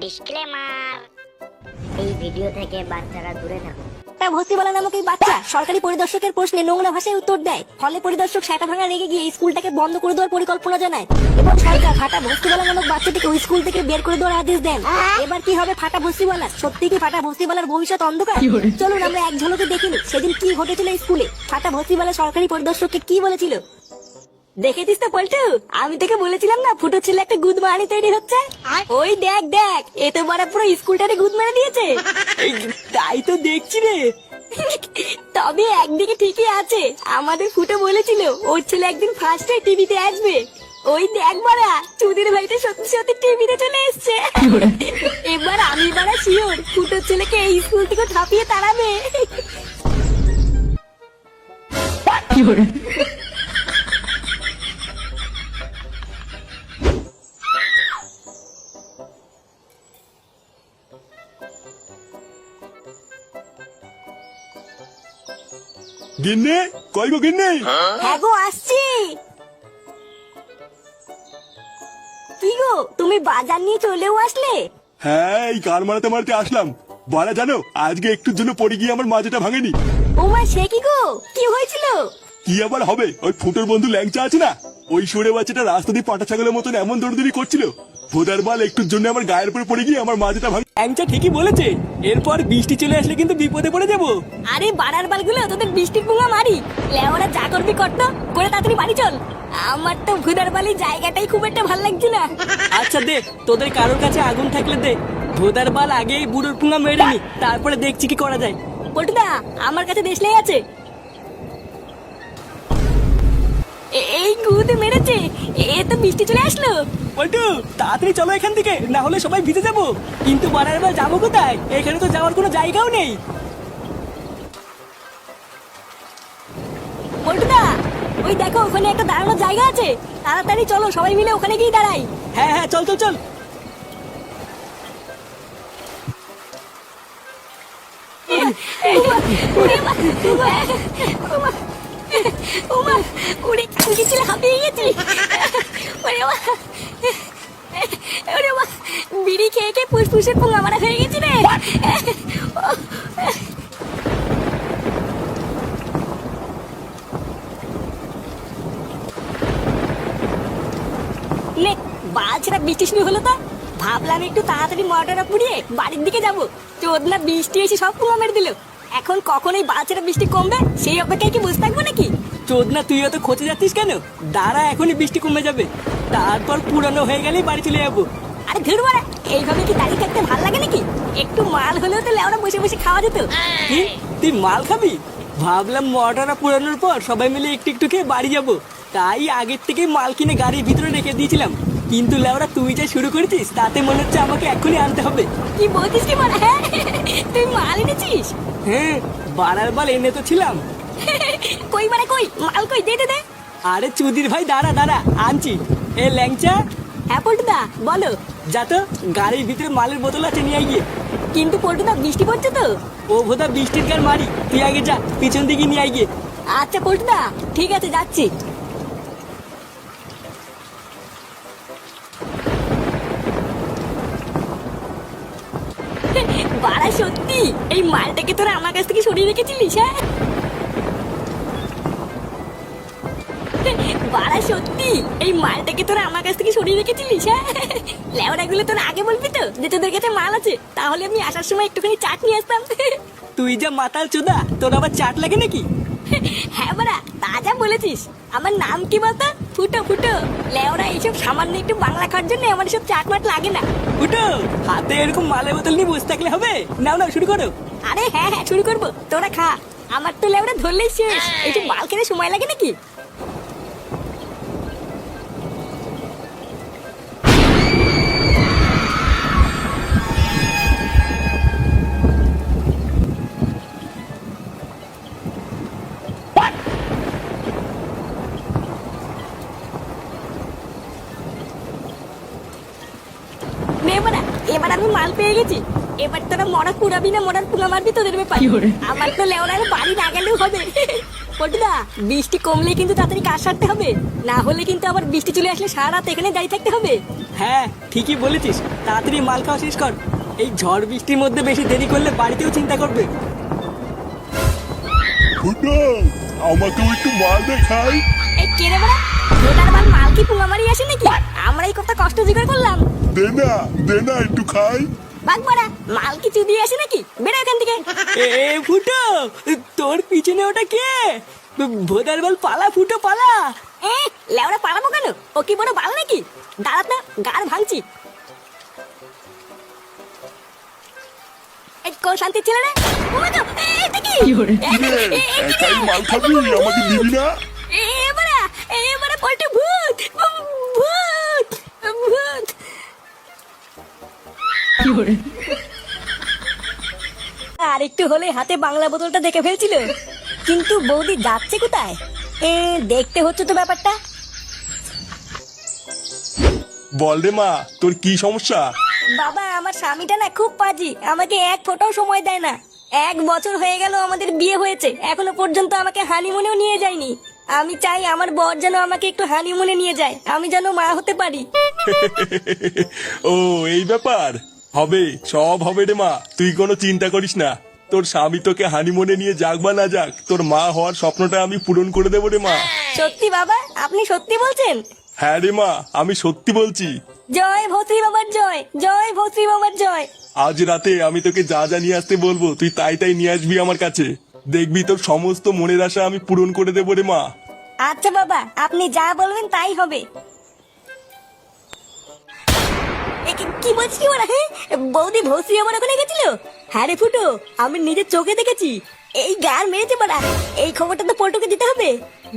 Disclaimer, এই video থেকে বাচ্চারা দূরে থাকুন। ভর্তিবালা নামক এই বাচ্চা সরকারি পরিদর্শকের প্রশ্নে নোংরা ভাষায় উত্তর দেয়। ফলে পরিদর্শক সেটা ভাঙা রেগে গিয়ে স্কুলটাকে বন্ধ করে দেওয়ার পরিকল্পনা জানায় এবং সরকার ফাটা ভর্তিবালা নামক বাচ্চাটিকে ওই স্কুল থেকে বের করে দেওয়ার আদেশ দেন। এবার কি হবে ফাটা ভর্তিবালা? সত্যি কি ফাটা ভর্তিবালার ভবিষ্যৎ অন্ধকার? চলুন আমরা এক ঝলকে দেখিনি সেদিন কি ঘটেছিল স্কুলে। ফাটা ভর্তিবালা সরকারি পরিদর্শককে কি বলেছিল। দেখেছিস তো পল্টু, আমি তোকে বলেছিলাম না ফুটো ছেলে একটা গুদ মারানি তৈরি হচ্ছে। ওই দেখ দেখ, এ তো বড় পুরো স্কুলটারে গুদ মেরে দিয়েছে। তাই তো দেখছি রে। তবে একদিকে ঠিকই আছে, আমাদের ফুটো বলেছিল ওর ছেলে একদিন ফার্স্টে টিভিতে আসবে। ওই দেখ বাড়া, চুদির ভাইটা সত্যি সত্যি টিভিতে চলে এসছে। এবার আমি বাড়া শিওর ফুটোর ছেলেকে এই স্কুল থেকে ঠাপিয়ে তাড়াবে। গিন্নি, কই গো গিন্নি? হ্যাঁ গো আসছি। কি গো তুমি বাজার নিয়ে চলেও আসলে? হ্যাঁ, এই গান মারাতে মারাতে আসলাম। বলা জানো, আজকে একটুর জন্য পড়ে গিয়ে আমার মাজাটা ভাঙেনি। ওমা সে কি গো, কি হয়েছিল? কি আবার হবে, ওই ফুটোর বন্ধু ল্যাংচা আছে না, ওই সরে বাচ্চাটা রাস্তা দিয়ে পাটা ছাগলের মতন এমন দৌড়দৌড়ি করছিল, ভোদার বাল একটুর জন্য আমার গায়ের উপরে পড়ে গিয়ে আমার মাজাটা ভাঙে। ল্যাংচা ঠিকই বলেছে, এরপর বৃষ্টি চলে আসলে কিন্তু বিপদে পড়ে যাবো। আরে বাড়ার বালগুলো তোদের বৃষ্টির পুঙ্গা মারি। লেওরা যা করবি কর তো, করে তাড়াতাড়ি বাড়ি চল। আমার তো ভুদার বালি জায়গাটাই খুব একটা ভালো লাগছে না। আচ্ছা দে, তোদের কারোর কাছে আগুন থাকলে দে। ভোদার বাল আগে এই বুড়োর পুঙ্গা মেরে নি, তারপরে দেখছি কি করা যায়। পল্টুদা আমার কাছে দেশলাই আছে। এই গুদ মেরেছে, এ তো বৃষ্টি চলে আসলো। পল্টু তাড়াতাড়ি চলো এখান থেকে, না হলে সবাই ভিজে যাবো। কিন্তু বাড়ার বার যাবো কোথায়? এখানে তো যাওয়ার কোনো জায়গাও নেই। পল্টুদা ওই দেখো ওখানে একটা দাঁড়ানোর জায়গা আছে, তাড়াতাড়ি চলো সবাই মিলে ওখানে গিয়ে দাঁড়াই। হ্যাঁ হ্যাঁ, চল চল চল। বিড়ি খেয়ে খেয়ে ফুসফুসের পোঙা মারা হয়ে গেছি রে। বালছেরা বৃষ্টি শুরু হলো তো, ভাবলাম একটু তাড়াতাড়ি মোটরটা পুড়িয়ে বাড়ির দিকে যাবো। চোদনা বৃষ্টি এসে সব পোঙা মেরে দিল। এখন কখন এই বালছেরা বৃষ্টি কমবে সেই অপেক্ষায় কি বসে থাকবো নাকি? চোদনা তুই অত খোঁজে যাচ্ছিস কেন? দাঁড়া, এখনই বৃষ্টি কমে যাবে, তারপর পুরানো হয়ে গেলেই বাড়ি চলে যাবো। আরে ধুর বাড়া, এইভাবে কি দাঁড়িয়ে থাকতে ভালো লাগে নাকি? একটু মাল হলেও তো লেওরা বসে বসে খাওয়া যেত। কি তুই মাল খাবি? ভাবলাম মোটরটা পুরানোর পর সবাই মিলে একটু একটু খেয়ে বাড়ি যাবো, তাই আগের থেকেই মাল কিনে গাড়ির ভিতরে রেখে দিয়েছিলাম। কিন্তু লেওরা তুই যা শুরু করেছিস তাতে মনে হচ্ছে আমাকে এখনই আনতে হবে। কি বলছিস কি মানে? হ্যাঁ তুই মাল এনেছিস? হ্যাঁ, বাড়ার বাল এনে তো ছিলাম। কই মানে কই মাল কই, দে দে দে। আরে চুদির ভাই দাঁড়া দাঁড়া, আনছি। এ ল্যাংচা, হ্যাঁ পল্টুদা বলো। যা তো গাড়ির ভিতরে মালের বোতল আছে, নিয়ে গিয়ে। কিন্তু পল্টুদা বৃষ্টি পড়ছে তো। ও ভোদা বৃষ্টির গান মারি, তুই আগে যা, পিছন দিকে নিয়ে গিয়ে। আচ্ছা পল্টুদা ঠিক আছে, যাচ্ছি। বাড়া সত্যি এই মালটাকে তোরা আমার কাছ থেকে সরিয়ে রেখেছিলিস? হ্যাঁ বাড়া সত্যি এই মালটাকে তোরা আমার কাছ থেকে সরিয়ে রেখেছিলিস? হ্যাঁ লেওড়া গুলো তোরা আগে বলবি তো যে তোদের কাছে মাল আছে, তাহলে আমি আসার সময় একটুখানি চাট নিয়ে আসতাম। তুই যা মাতাল চোদা, তোর আবার চাট লাগে নাকি? হ্যাঁ বাড়া তা যা বলেছিস। আমার নাম কি বলতো? ফুটো ফুটো। লেওড়া এইসব সামান্য একটু বাংলা খাওয়ার জন্য আমার সব চাট মাট লাগে না। ফুটো, হাতে এরকম মালের বোতল নিয়ে বসে থাকলে হবে? নাও নাও শুরু করো। আরে হ্যাঁ হ্যাঁ শুরু করবো, তোরা খা। আমার তো লেওড়া ধরলেই শেষ, এইসব মাল খেতে সময় লাগে নাকি? এবার আমি মাল পেয়ে গেছি। এবার তোরা মরা পুরাবি না মরার পুঙ্গা মারবি তোদের ব্যাপার। আমার তো লেওড়ার বাড়ি না গেলেও হবে। পল্টুদা বৃষ্টি কমলে কিন্তু তাড়াতাড়ি কাজ সারতে হবে, না হলে কিন্তু আবার বৃষ্টি চলে আসলে সারা রাত এখানে দাঁড়িয়ে থাকতে হবে। হ্যাঁ ঠিকই বলেছিস, তাড়াতাড়ি মাল খাওয়া শেষ কর। এই ঝড় বৃষ্টির মধ্যে বেশি দেরি করলে বাড়িতেও চিন্তা করবে। ফুটো, আমাকেও একটু মাল দেখাই। এই কে রে বড়া, ভোটার বাল মাল কি পুঙ্গামারি আসে নাকি? আমরা এই কত কষ্ট জোগাড় করলাম। দে না একটু খাই। বাগ বড়া, মাল কি চুদিয়ে আসে নাকি? বেরো এখান থেকে। এ ফুটো, তোর পিছনে ওটা কে? ভোদার বল, পালা ফুটো পালা। এ লেওড়া পালাবো কেন? ও কি বড় বাল নাকি? দাঁড়াত না, গাড় ভাঙছি। এই কোন শান্তি ছিল রে? ও মা গো, এটা কি? একাই মাল খাবি, আমাকে দিবি না? এবারে পল্টু ভূত ভূত ভূত। আর একটু হলে হাতে বাংলা বোতলটা দেখে ফেলছিল। কিন্তু বৌদি যাচ্ছে কোথায়? দেখতে হচ্ছে তো ব্যাপারটা। বল রে মা, তোর কি সমস্যা? বাবা, আমার স্বামীটা না খুব পাজি, আমাকে এক ফোঁটাও সময় দেয় না। 1 বছর হয়ে গেল আমাদের বিয়ে হয়েছে, এখনো পর্যন্ত আমাকে হানিমুনেও নিয়ে যায়নি। আমি চাই আমার বর যেন আমাকে একটু হানিমুনে নিয়ে যায়, আমি যেন মা হতে পারি। ও এই ব্যাপার, হবে, সব হবে রে মা, তুই কোনো চিন্তা করিস না। তোর স্বামী তোকে হানিমুনে নিয়ে যাক বা না যাক, তোর মা হওয়ার স্বপ্নটা আমি পূরণ করে দেবো রে মা। সত্যি বাবা? আপনি সত্যি বলছেন? হ্যাঁ রে মা, আমি সত্যি বলছি। জয় ভৌত্রী বাবার জয়, জয় ভৌত্রী বাবার জয়। আজ রাতে আমি তোকে যা যা নিয়ে আসতে বলবো তুই তাই তাই নিয়ে আসবি আমার কাছে। দেখবি তোর সমস্ত মনের আশা আমি পূরণ করে দেবো রে মা। আচ্ছা বাবা, আপনি যা বলবেন তাই হবে। কি বলছি ওরা? হ্যাঁ, বৌদি ভৌত্রী আমার ওখানে গেছিল। হ্যাঁ রে ফুটো, আমি নিজের চোখে দেখেছি। এই গান মেরেছে বাড়া, এই খবরটা তো পল্টুকে দিতে হবে।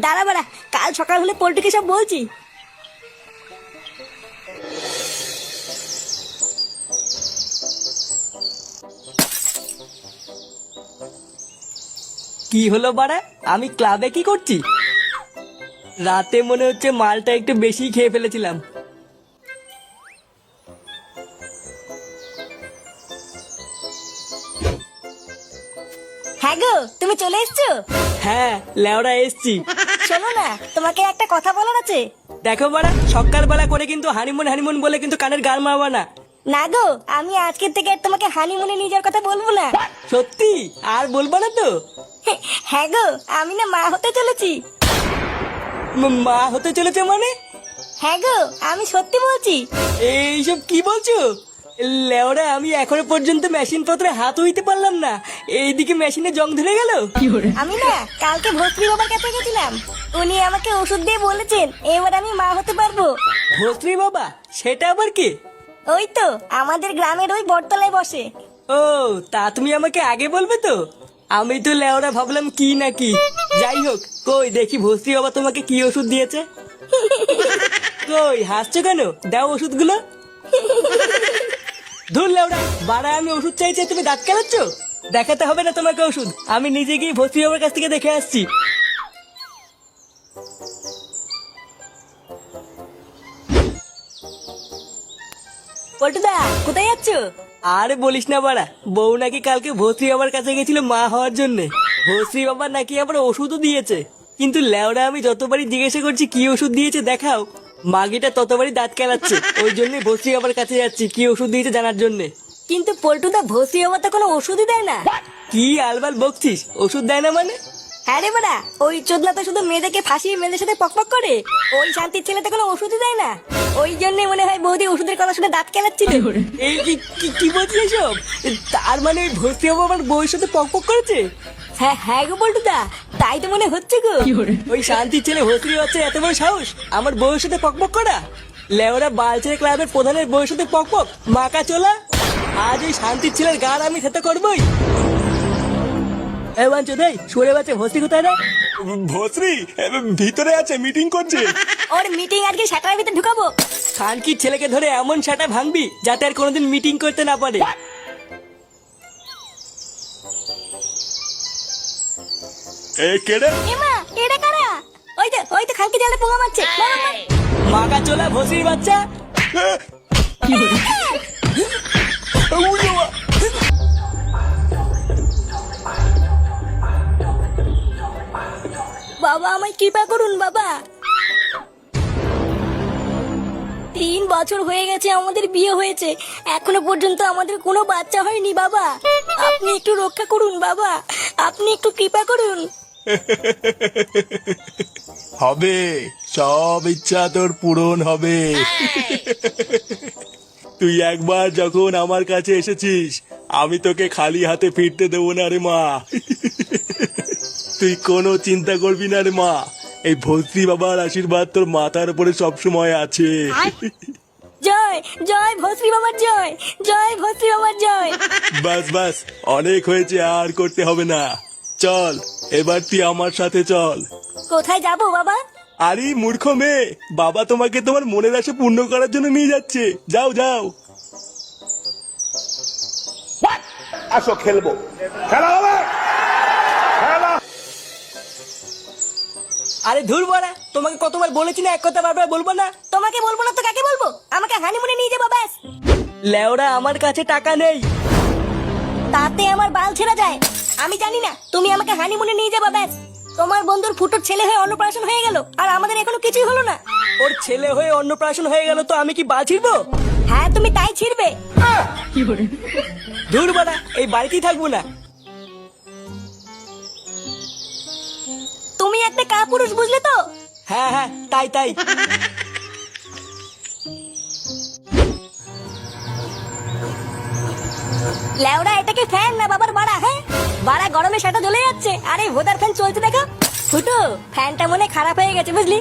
দাঁড়া বাড়া, কাল সকাল হলে পল্টুকে সব বলছি। কি হলো বাড়া, আমি ক্লাবে কি করছি? রাতে মনে হচ্ছে মালটা একটু বেশি খেয়ে ফেলেছিলাম। হ্যাঁ গো, তুমি চলে এসছো? হ্যাঁ লেওড়া এসছি। শোনো না, তোমাকে একটা কথা বলার আছে। দেখো বাড়া, সকালবেলা করে কিন্তু হানিমুন হানিমুন বলে কিন্তু কানের গাল মারবা না। না গো, আমি আজকের থেকে আর তোমাকে হানিমুনে নিয়ে যাওয়ার কথা বলবো না। সত্যি আর বলবা না তো? হ্যাঁ গো, আমি না মা হতে চলেছি। মা হতে চলেছে মানে? হ্যাঁ গো, আমি সত্যি বলছি। এইসব কি বলছো? লেওরা, আমি এখনো পর্যন্ত মেশিন পত্রে হাত হইতে পারলাম না, এইদিকে মেশিনে জং ধরে গেল। আমি না কালকে ভস্ত্রী বাবার কাছে গেছিলাম, উনি আমাকে ওষুধ দিয়ে বলেছেন এবার আমি মা হতে পারবো। ভস্ত্রী বাবা? সেটা আবার কি? ওই তো আমাদের গ্রামের ওই বটতলায় বসে। ও, তা তুমি আমাকে আগে বলবে তো, আমি তো লেওরা ভাবলাম কি না কি। যাই হোক, কই দেখি ভস্ত্রী বাবা তোমাকে কি ওষুধ দিয়েছে। কই হাসছো কেন? দাও ওষুধগুলো। ধুর লেওরা, বাড়া আমি ওষুধ চাইছি, তুমি দাঁত কেলাচ্ছ? দেখাতে হবে না তোমাকে ওষুধ, আমি নিজে গিয়ে ভস্ত্রী বাবার কাছ থেকে দেখে আসছি। পল্টুদা, কোথায় যাচ্ছ? আর বলিস না বাড়া, বউ নাকি কালকে ভস্ত্রী বাবার কাছে গেছিল মা হওয়ার জন্য। ভস্ত্রী বাবা নাকি আবার ওষুধও দিয়েছে, কিন্তু লেওরা আমি যতবারই জিজ্ঞাসা করছি কি ওষুধ দিয়েছে দেখাও, মাগিটা ততবারই দাঁত কেলাচ্ছে। ওই জন্যই ভস্ত্রী বাবার কাছে যাচ্ছি কি ওষুধ দিয়েছে জানার জন্য। কিন্তু পল্টুদা, ভস্ত্রী বাবা তো কোনো ওষুধই দেয় না। কি আলবাল বকছিস? ওষুধ দেয় না মানে? হ্যাঁ রে বড়া, ওই চোদলা তো শুধু মেয়েদেরকে ফাঁসিয়ে মেয়েদের সাথে পকপক করে। ওই শান্তির ছেলেটা কোনো ওষুধই দেয় না, ওই জন্য মনে হয় বৌদি ওষুধের কথা শুনে দাঁত কেলাচ্ছিল। এই কি বলছিস এসব? তার মানে ওই ভস্ত্রী বাবা আমার বউয়ের সাথে পকপক করেছে? হ্যাঁ হ্যাঁ গো পল্টুদা, তাই তো মনে হচ্ছে গো। ওই শান্তির ছেলে ভস্ত্রী বাচ্চা এত বড় সাহস আমার বউয়ের সাথে পকপক করা? লেওরা বালছেড়ে ক্লাবের প্রধানের বউয়ের সাথে পকপক, মাকা চোলা। আজ ওই শান্তির ছেলের গার আমি খেতে করবোই। এ বাঞ্চো দেই, সরে বাচ্চা ভস্ত্রী কোথায় রে? ভস্রী ভিতরে আছে, মিটিং করছে। ওর মিটিং আজকে সেটার ভিতরে ঢুকাবো। খানকির ছেলেকে ধরে এমন সেটা ভাঙবি যাতে আর কোনোদিন মিটিং করতে না পারে। এ কেড়ে এমা, এটা কারা? ওই তো খানকি জালে পোঙা মারছে। মাকা চোলা ভস্ত্রীর বাচ্চা। বাবা, আমায় কৃপা করুন বাবা। 3 বছর হয়ে গেছে আমাদের বিয়ে হয়েছে, এখনো পর্যন্ত আমাদের কোনো বাচ্চা হয়নি বাবা। আপনি একটু রক্ষা করুন বাবা, আপনি একটু কৃপা করুন। হবে, সব ইচ্ছা তোর পূরণ হবে। তুই একবার যখন আমার কাছে এসেছিস, আমি তোকে খালি হাতে ফিরতে দেবো না রে মা। তুই কোনো চিন্তা করবি না রে মা, এই ভস্রী বাবার আশীর্বাদ তোর মাথার উপরে সবসময় আছে। জয় জয় ভস্রী বাবার জয়, জয় ভস্রী বাবার জয়। বাস বাস, অনেক হয়েছে, আর করতে হবে না। চল এবার তুই আমার সাথে চল। কোথায় যাব বাবা? আরে মূর্খ মেয়ে, বাবা তোমাকে তোমার মনের আশা পূর্ণ করার জন্য নিয়ে যাচ্ছে। যাও যাও। আসো খেলবো, খেলা হবে, খেলা। আরে ধুর বড়া, তোমাকে কতবার বলেছি না এক কথা বারবার বলবো না। তোমাকে বলবো না তো কাকে বলবো? আমাকে হানিমুনে নিয়ে যাবো ব্যাস। লেওরা আমার কাছে টাকা নেই। তাতে আমার বাল ছেড়া যায়। আমি জানি না, তুমি আমাকে হানিমুনে নিয়ে যাবা ব্যাস। তোমার বন্ধুর ফুটোর ছেলে হয়ে অন্নপ্রাশন হয়ে গেল, আর আমাদের এখনো কিছুই হলো না। ওর ছেলে হয়ে অন্নপ্রাশন হয়ে গেল তো আমি কি বাল ছিড়বো? হ্যাঁ তুমি তাই ছিড়বে। ধুর বড়া, এই বাড়িতেই থাকবো না। তুমি একটা কাপুরুষ, বুঝলে তো? হ্যাঁ হ্যাঁ, তাই তাই। লেওড়া এটাকে ফ্যান না বাবার বাড়া? হ্যাঁ বাড়া, গরমে সেটা জ্বলে যাচ্ছে, আরে ভোদার ফ্যান চলছে দেখো। ফুটো, ফ্যানটা মনে খারাপ হয়ে গেছে বুঝলি।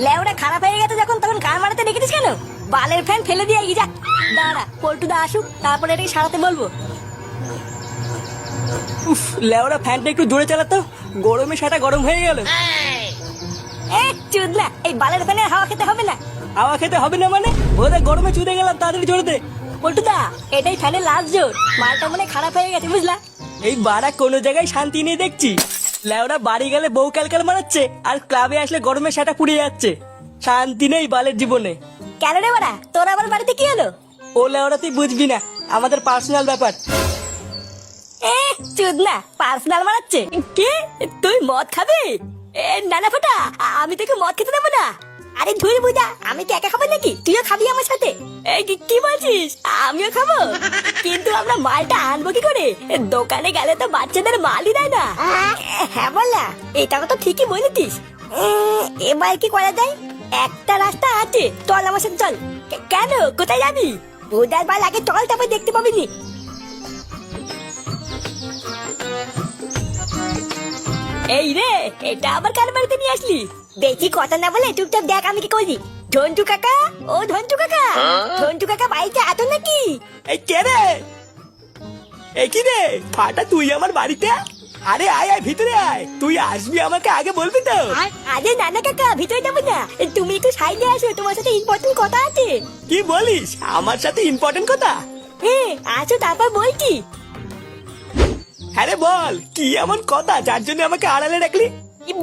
লেওড়া খারাপ হয়ে গেছে যখন, তখন গান মারাতে রেখেছিস কেন? বালের ফ্যান ফেলে দিয়ে যা। দাঁড়া পল্টুদা আসুক, তারপরে এটাকে সারাতে বলবো। উফ, লেওরা ফ্যানটা একটু জোরে চালাতো, গরমে সেটা গরম হয়ে গেল। চুদ না, এই বালের ফ্যানের হাওয়া খেতে হবে না। হাওয়া খেতে হবে না মানে? বোধহয় গরমে চুদে গেলাম, তাড়াতাড়ি জোরে দে। পল্টুদা, এটাই ফ্যানের লাস্ট জোর, মালটা মনে খারাপ হয়ে গেছে বুঝলা। এই বাড়া কোনো জায়গায় শান্তি নেই দেখছি। লেওরা বাড়ি গেলে বউ ক্যালকাল মারাচ্ছে, আর ক্লাবে আসলে গরমে সেটা পুড়ে যাচ্ছে। শান্তি নেই বালের জীবনে। কেন রে বাড়া, তোর আবার বাড়িতে কি হলো? ও লেওরা তুই বুঝবি না, আমাদের পার্সোনাল ব্যাপার। চুদ না, পার্সোনাল মারাচ্ছে। কে? তুই মদ খাবি? নানা ফোটা, আমি তোকে মদ খেতে দেবো না। আরে ধুর বুঝা, আমি কি একা খাবো নাকি? তুইও খাবি আমার সাথে? কি বলছিস? আমিও খাবো, কিন্তু আমরা মালটা আনবো কি করে? দোকানে গেলে তো বাচ্চাদের মালই দেয় না। হ্যাঁ বললা, এটা তো ঠিকই বলেছিস। এবার কি করা যায়? একটা রাস্তা আছে, চল আমার সাথে চল। কেন, কোথায় যাবি? বুধার বাল আগে চল, তারপর দেখতে পাবি নি। এই রে, এটা আবার কার বাড়িতে নিয়ে আসলি? বেশি কথা না বলে চুপচাপ দেখ আমি কি করি। ঝন্টু কাকা, ও ঝন্টু কাকা, ঝন্টু কাকা বাড়িতে আতো নাকি? এই কে রে? এই কি রে ফাটা, তুই আমার বাড়িতে? আরে আয় আয়, ভিতরে আয়। তুই আসবি আমাকে আগে বলবি তো। আরে নানা কাকা, ভিতরে যাবো না, তুমি একটু সাইডে আসো, তোমার সাথে ইম্পর্টেন্ট কথা আছে। কি বলিস? আমার সাথে ইম্পর্টেন্ট কথা? হ্যাঁ আসো, তারপর বলছি। হ্যাঁ রে বল, কি এমন কথা যার জন্য আমাকে আড়ালে রাখলি?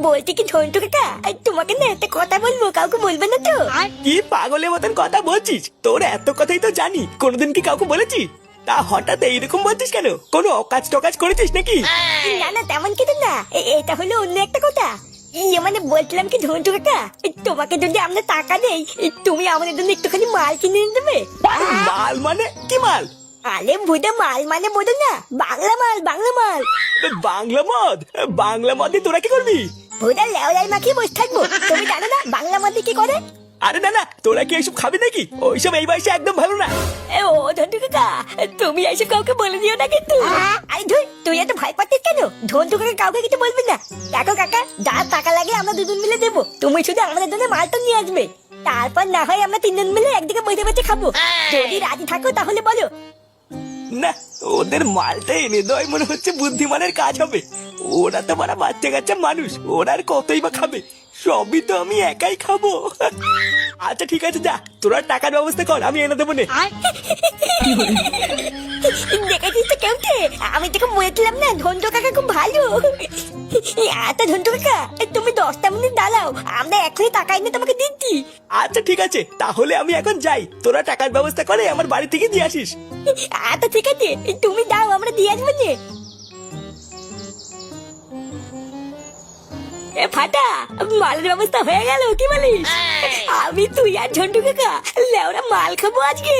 বলছি কি ঝন্টু কাকা, তোমাকে না একটা কথা বলবো, কাউকে বলবে না তো? কি পাগলের মতন কথা বলছিস? তোর এত কথাই তো জানি, কোনোদিন কি কাউকে বলেছিস? তা হঠাৎ এইরকম বলছিস কেন? কোনো অকাজ টকাজ করেছিস নাকি? না না, তেমন কিছু না, এটা হলো অন্য একটা কথা। মানে বলছিলাম কি ঝন্টু কাকা, তোমাকে যদি আমরা টাকা দেই, তুমি আমাদের জন্য একটুখানি মাল কিনে এনে দেবে। মাল মানে? কি মাল? আরে বুঝে, মাল মানে বোঝো না, বাংলা মাল, বাংলা মাল। বাংলা মদ? বাংলা মদে তোরা কি করবি? ভুদা লেওলাই মাখিয়ে বসে থাকবো, তুমি জানো না বাংলা মদে কি করে? আরে না না, তোরা কি এইসব খাবি নাকি? ওইসব এই বয়সে একদম ভালো না। ও ঝন্টু কাকা, তুমি এইসব কাউকে বলে দিও না কিন্তু। আরে ধুই, তুই এত ভয় পাচ্ছিস কেন? ঝন্টু কাকা কাউকে কিছু বলবি না। দেখো কাকা, যা টাকা লাগে আমরা দুজন মিলে দেবো, তুমি শুধু আমাদের জন্য মালটা নিয়ে আসবে। তারপর না হয় আমরা তিনজন মিলে একদিকে বসে বসে খাবো। যদি রাজি থাকো তাহলে বলো। না, ওদের মালটা এনে দেওয়াই মনে হচ্ছে বুদ্ধিমানের কাজ হবে। ওরা তো মারা বাচ্চা কাচ্চা মানুষ, ওরা আর কতই বা খাবে? সবই তো আমি একাই খাবো। আচ্ছা ঠিক আছে, যা তোরা টাকার ব্যবস্থা কর, আমি এনে দেবো নে। দেখেছিস তো কেমতে? আমি তোকে বলেছিলাম না ঝন্টু কাকা খুব ভালো। আচ্ছা ঝন্টু কাকা, তুমি 10টা মিনিট দাঁড়াও, আমরা এখনই টাকা এনে তোমাকে দিচ্ছি। আচ্ছা ঠিক আছে, তাহলে আমি এখন যাই, তোরা টাকার ব্যবস্থা করে আমার বাড়ি থেকে দিয়ে আসিস। আচ্ছা ঠিক আছে, তুমি যাও, আমরা দিয়ে আসবো নে। এ ফাটা, মালের ব্যবস্থা হয়ে গেল কি বলিস? আমি তুই আর ঝন্টু কাকা লেওরা মাল খাবো আজকে।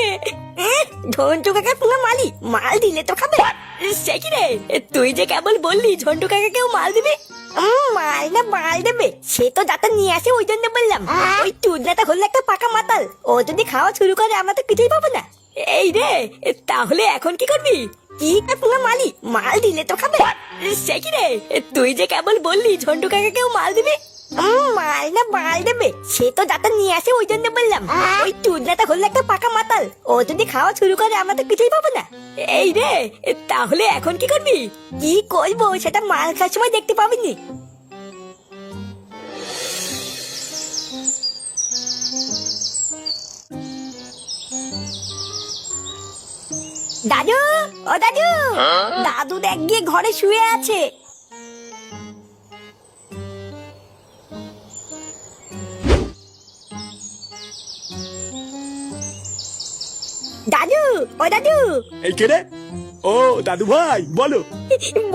ঝন্টু কাকা পুরো মালি, মাল দিলে তো খাবে। সে কি রে, তুই যে কেবল বললি ঝন্টু কাকা কেউ মাল দিবে? মাল না মাল দেবে সে তো যাতে নিয়ে আসে ওই জন্য বললাম। ওই টুডনাটা হলো একটা পাকা মাতাল, ও যদি খাওয়া শুরু করে আমরা তো কিছুই পাবো না। এই রে, তাহলে এখন কি করবি? কি পুরো মালি, মাল দিলে তো খাবে। সে কি রে, তুই যে কেবল বললি ঝন্টু কাকা কেউ মাল দিবে? মাল না মাল দেবে সে তো যাতে নিয়ে আসে ওই জন্য বললাম। ওই টুডনাটা হলো একটা পাকা মাতাল, ও যদি খাওয়া শুরু করে আমরা তো কিছুই পাবো না। এই রে, তাহলে এখন কি করবি? কি করবো সেটা মাল খাওয়ার সময় দেখতে পাবিনি। দাদু, ও দাদু, দাদু দেখ গিয়ে ঘরে শুয়ে আছে। দাদু, ও দাদু, এই কে রে? ও দাদু ভাই বলো।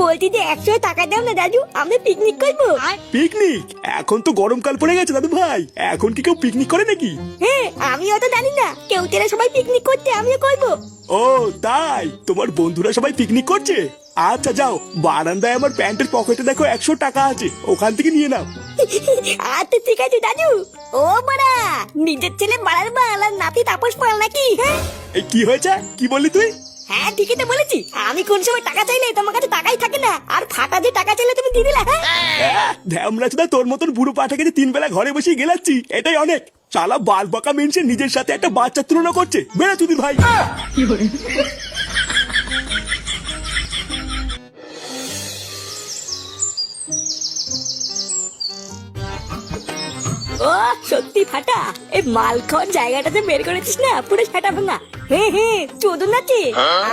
বলছি যে 100 টাকা দাও না দাদু, আমরা পিকনিক করবো। পিকনিক? এখন তো গরমকাল পড়ে গেছে দাদু ভাই, এখন কি কেউ পিকনিক করে নাকি? হ্যাঁ, আমিও তো জানি না, কেউ তেরা সবাই পিকনিক করতে, আমিও করবো। ও তাই, তোমার বন্ধুরা সবাই পিকনিক করছে? আচ্ছা যাও, বারান্দায় আমার প্যান্টের পকেটে দেখো 100 টাকা আছে, ওখান থেকে নিয়ে নাও। আচ্ছা ঠিক আছে দাদু। ও বাড়া, নিজের ছেলে বাড়ার বাল আর নাতি তাপস পাল নাকি? হ্যাঁ এই কি হয়েছে, কি বললি তুই? হ্যাঁ ঠিকই তো বলেছি, আমি কোন সময় টাকা চাইলে তোমার কাছে টাকাই থাকে না, আর ফাটা যে টাকা চাইলে তুমি দিয়ে দিলা। ধ্যামরা চোদা, তোর মতন বুড়ো পাঠাকে যে 3 বেলা ঘরে বসে গেলাচ্ছি এটাই অনেক। শালা বাল বাঁকা মেনছে নিজের সাথে একটা বাচ্চা তুলনা করছে, বেড়া চুদি ভাই। ও সত্যি ফাটা, এই মাল খাওয়ার জায়গাটাতে বের করেছিস না, পুরো ফাটা ভাঙা। হ্যাঁ হ্যাঁ, চোদন আছে।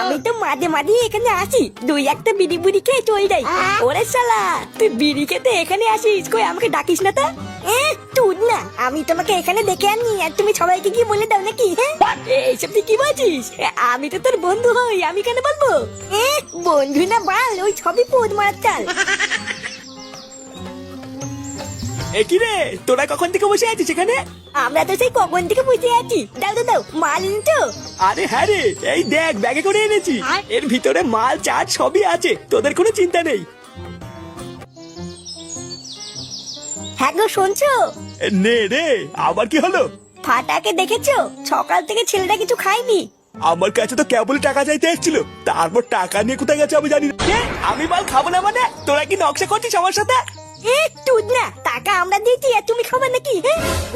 আমি তো মাঝে মাঝে এখানে আসি, 2-1টা বিড়ি বুড়ি খেয়ে চল যাই। ওরে শালা, তুই বিড়ি খেতে এখানে আসিস, কই আমাকে ডাকিস না তা? তুই না, আমি তোমাকে এখানে দেখে আনি আর তুমি সবাইকে কি বলে দাও নাকি? হ্যাঁ এইসব তুই কি বলছিস? আমি তো তোর বন্ধু হই, আমি কেন বলবো? বন্ধু না বাল, ওই সবই পোদ মারার চাল। কি রে, তোরা কখন থেকে বসে আছিস এখানে? আমরা তো সেই কখন থেকে বসে আছি। দাও দাও দাও, মাল এনেছো? আরে হ্যাঁ রে, এই দেখ ব্যাগে করে এনেছি, এর ভিতরে মাল চাট সবই আছে, তোদের কোনো চিন্তা নেই। হ্যাঁ গো শুনছো? নে রে, আবার কি হলো? ফাটাকে দেখেছো? সকাল থেকে ছেলেটা কিছু খায়নি। আমার কাছে তো কেবল টাকা চাইতে এসেছিল, তারপর টাকা নিয়ে কোথায় গেছে আমি জানি না। আমি মাল খাবো না মানে? তোরা কি নকশা করছিস আমার সাথে? তুই না, টাকা আমরা দিয়েছি আর তুমি খাবে নাকি?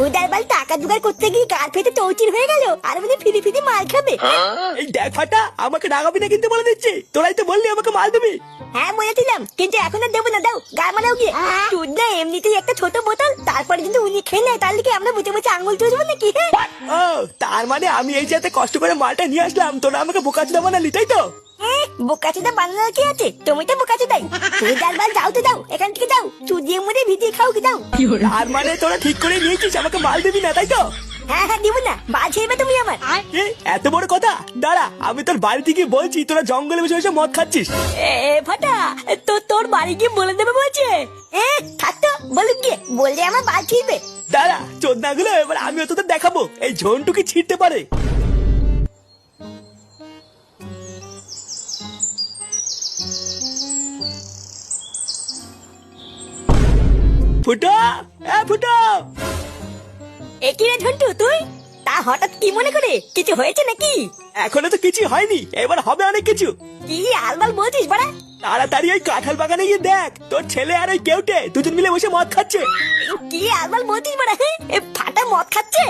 উদার বাল টাকা জোগাড় করতে গিয়ে গাল ফেটে চৌচির হয়ে গেল, আর মানে ফিরি ফিরি মাল খাবে। এই দেখ ফাটা, আমাকে রাগাবি না কিন্তু বলে দিচ্ছি, তোরাই তো বললি আমাকে মাল দিবি। হ্যাঁ বলেছিলাম, কিন্তু এখন আর দেবো না, দাও গা মারাও গিয়ে। তুই না এমনিতেই একটা ছোট বোতল, তারপরে যদি উনি খেয়ে নেয় তাহলে কি আমরা বুঝে বুঝে আঙুল চুষবো নাকি? ও তার মানে আমি এই যাতে কষ্ট করে মালটা নিয়ে আসলাম, তোরা আমাকে বোকাচোদা বানালি তাই তো? বোকাচোদা বানানোর কি আছে? তুমি তো বোকাচোদাই। তুমি ডালবাল যাও তো দাও, এখান থেকে দাও, চুদিয়ে মুড়ে ভিজিয়ে খাও কি দাও। তার মানে তোরা ঠিক করে নিয়েছিস আমাকে মাল দিবি না তাই তো? হ্যাঁ হ্যাঁ দিব না, বাল ছেড়বে তুমি আমার। এত বড় কথা? দাঁড়া, আমি তোর বাড়িতে গিয়ে বলছি তোরা জঙ্গলে বসে বসে মদ খাচ্ছিস। ফাটা, তোর বাড়ি গিয়ে বলে দেবে বলছে। থাকতো বলুক গিয়ে, বললে আমার বাল ছিড়বে। দাঁড়া চোদনাগুলো, এবার আমিও তোদের দেখাবো এই ঝন্টু কি ছিঁড়তে পারে। ফুটো, ফুটো। কি রে ঝন্টু তুই? তা হঠাৎ কি মনে করে, কিছু হয়েছে নাকি? এখনো তো কিছু হয়নি, এবার হবে অনেক কিছু। কি আলবাল বলছিস বাড়া? তাড়াতাড়ি ওই কাঁঠাল বাগানে গিয়ে দেখ, তোর ছেলে আর ওই কেউটে দুজন মিলে বসে মদ খাচ্ছে। কি আলবাল বলছিস বাড়া? ফাটা মদ খাচ্ছে?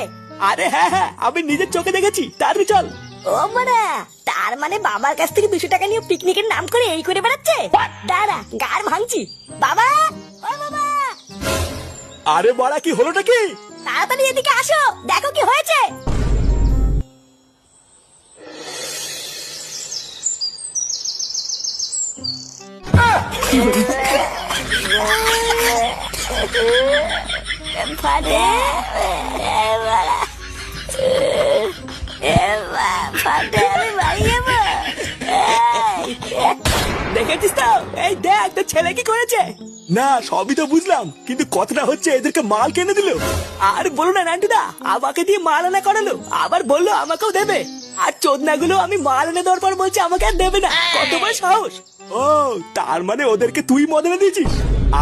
আরে হ্যাঁ হ্যাঁ, আমি নিজের চোখে দেখেছি, তাড়াতাড়ি চল। ও বাড়া, তার মানে বাবার কাছ থেকে 200 টাকা নিয়ে পিকনিকের নাম করে এই করে বেড়াচ্ছে? দাঁড়া, গাড় ভাঙছি। বাবা, ও বাবা। আরে বড়া, কি হলোটা কি? তাড়াতাড়ি এদিকে আসো, দেখো কি হয়েছে। ফাটে, ফাটে, আমি বাড়ি যাবো। দেখেছিস তো, এই এই দেখ তোর ছেলে কি করেছে। না সবই তো বুঝলাম, কিন্তু কথাটা হচ্ছে এদেরকে মাল কেনে দিল। আর বলো না নান্টুদা, আমাকে দিয়ে মাল আনা করালো, আবার বললো আমাকেও দেবে। আর চোদনাগুলো আমি মাল এনে দেওয়ার পর বলছে আমাকে আর দেবে না। কত বড় সাহস! ও তার মানে ওদেরকে তুই মদ এনে দিয়েছিস,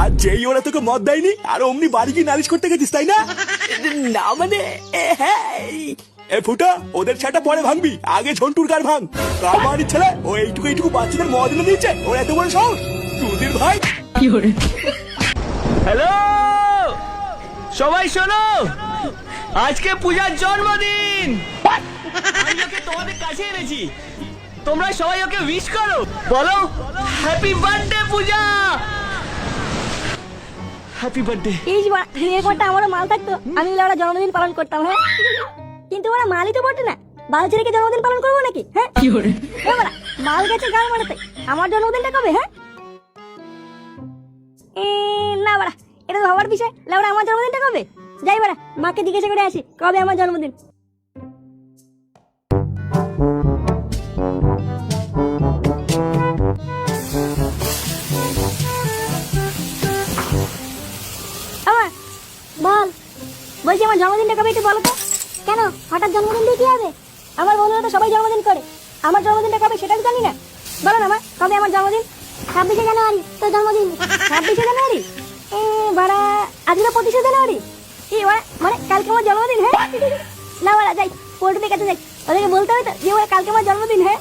আর যেই ওরা তোকে মদ দেয়নি আর অমনি বাড়ি গিয়ে নালিশ করতে গেছিস, তাই না? না মানে হ্যাঁ। এ ফুটা, ওদের ছাটা পরে ভাঙবি, আগে ঝন্টুর গার ভাঙ। কারবারির ছেলে ও এইটুকু বাচ্চাদের মদ এনে দিয়েছে, ওর এত বড় সাহস! সুধীর ভাই হ্যালো সবাই শোনো, আজকে পূজার জন্মদিন। আমি ওকে তোমাদের কাছে এনেছি, তোমরা সবাই ওকে উইশ করো, বলো হ্যাপি বার্থডে পূজা, হ্যাপি বার্থডে। এই যে এরকমটা আমারও মাল থাকতো, আমি ওরা জন্মদিন পালন করতাম। হ্যাঁ, কিন্তু ওরা মালই তো বটে না, বালছেড়েকে জন্মদিন পালন করবো নাকি? হ্যাঁ মাল গেছে গাল মারাতে, আমার জন্মদিনটা কবে? হ্যাঁ না বাড়া, এটা তো ভাবার বিষয়। লাউরা আমার জন্মদিনটা কবে? যাই বাড়া, মাকে জিজ্ঞাসা করে আসি কবে আমার জন্মদিন। আমার বল, বলছি আমার জন্মদিনটা কবে একটু বলো তো। কেন হঠাৎ জন্মদিন দিয়ে কি হবে? আমার বন্ধুরা তো সবাই জন্মদিন করে, আমার জন্মদিনটা কবে সেটা তো জানি না। বলো না আমার কবে আমার জন্মদিন? 26শে জানুয়ারি তোর জন্মদিন। 26শে জানুয়ারি? বাড়া আজকে তো 25শে জানুয়ারি। মানে কালকে আমার জন্মদিন। হ্যাঁ না বাড়া, যাই পোল্ট্রির কাছে যাই, ওদেরকে বলতে হবে তো যে ওরা কালকে আমার জন্মদিন। হ্যাঁ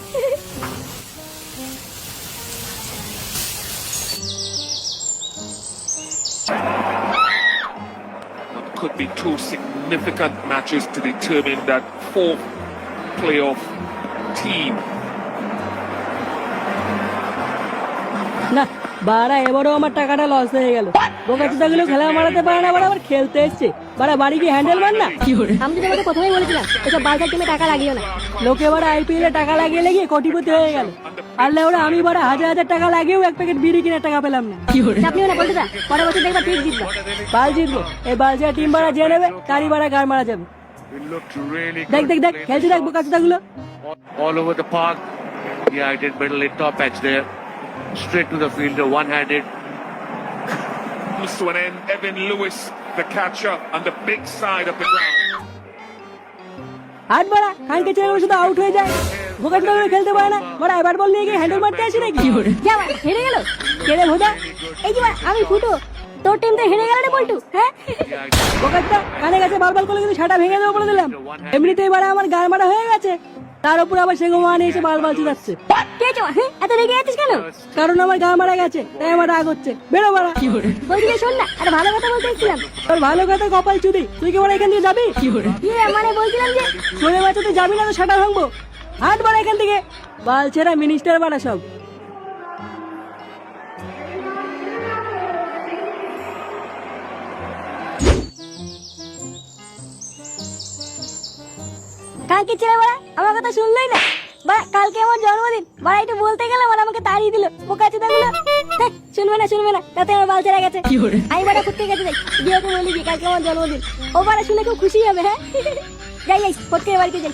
Could be two significant matches to determine that fourth playoff team. না বাড়া, এবারও আমার টাকাটা লস হয়ে গেল। বোকাচোদাগুলো খেলা মারাতে পারে না, আবার খেলতে এসছে। বাড়া বাড়ি গিয়ে হ্যান্ডেল মার না। আমি তো তোমাকে প্রথমেই বলেছিলাম এসব বালকার টিমে টাকা লাগিও না। লোকে বাড়া আইপিএল এ টাকা লাগিয়ে লেগে কোটিপতি হয়ে গেল, আর লেওরা আমি বাড়া হাজার হাজার টাকা লাগিয়েও এক প্যাকেট বিড়ি কিনে টাকা পেলাম না। চাপনিও না বলতে, পরের বছর দেখবা ঠিক জিতবা। বাল জিতবো, এই বাল যা টিম বাড়া যে নেবে তারই বাড়া গার মারা যাবে। It looked really দেখ good. দেখ দেখ খেলতে দেখ বোকাচোদাগুলো। All over the park. Yeah, it did middle in top edge there. Straight to the fielder, one-handed. Comes to an end. Evan Lewis, the catcher, on the big side of the ground. হাট বাড়া, খানকে ছেলে শুধু out হয়ে যায়। বোকাচোদাগুলো খেলতে পারে না, বাড়া এবার বল নিয়ে গিয়ে হ্যান্ডেল মারতে আসি নাকি? যা বাড়া, হেরে গেল। কেড়ে ভোদা, এই যে বাড়া, আমি ফুটো, তোর টিম তো হেরে গেল রে পল্টু। হ্যাঁ বোকাচোদা কানে গেছে বারবার করে কিন্তু ছাটা ভেঙে দেবো বলে দিলাম। এমনিতেই বাড়া আমার গার মারা হয়ে গেছে, তার উপর আবার সেগো মানে এসে বাল বাল চুদাচ্ছে। কে আছে? হ্যাঁ এত রেগে যাচ্ছিস কেন? কারণ আমার গা মারা গেছে, তাই আমার রাগ হচ্ছে। বেরো বাড়া। বলছি শোন না, একটা ভালো কথা বলতে এসেছিলাম। তোর ভালো কথা কপাল চুদি, তুই কি বাড়া এখান থেকে যাবি? মানে বলছিলাম যে চলে বাচ্চা তুই যাবি না তো ছাটা ভাঙবো। হাট বাড়া এখান থেকে, বাল ছেড়া মিনিস্টার বাড়া সব। কালকে ছেলে বাড়া আমার কথা শুনলই না। বাড়া কালকে আমার জন্মদিন, বাড়া একটু বলতে গেলাম আর আমাকে তাড়িয়ে দিল বোকাচোদাগুলো। শুনবে না, তাতে আমার বাল ছেড়ে গেছে। আমি বাড়া করতে গেছে যাই, গিয়ে ওকে বলি কি কালকে আমার জন্মদিন। ও বাড়া শুনে খুব খুশি হবে। হ্যাঁ যাই ফটকে বাড়িতে যাই।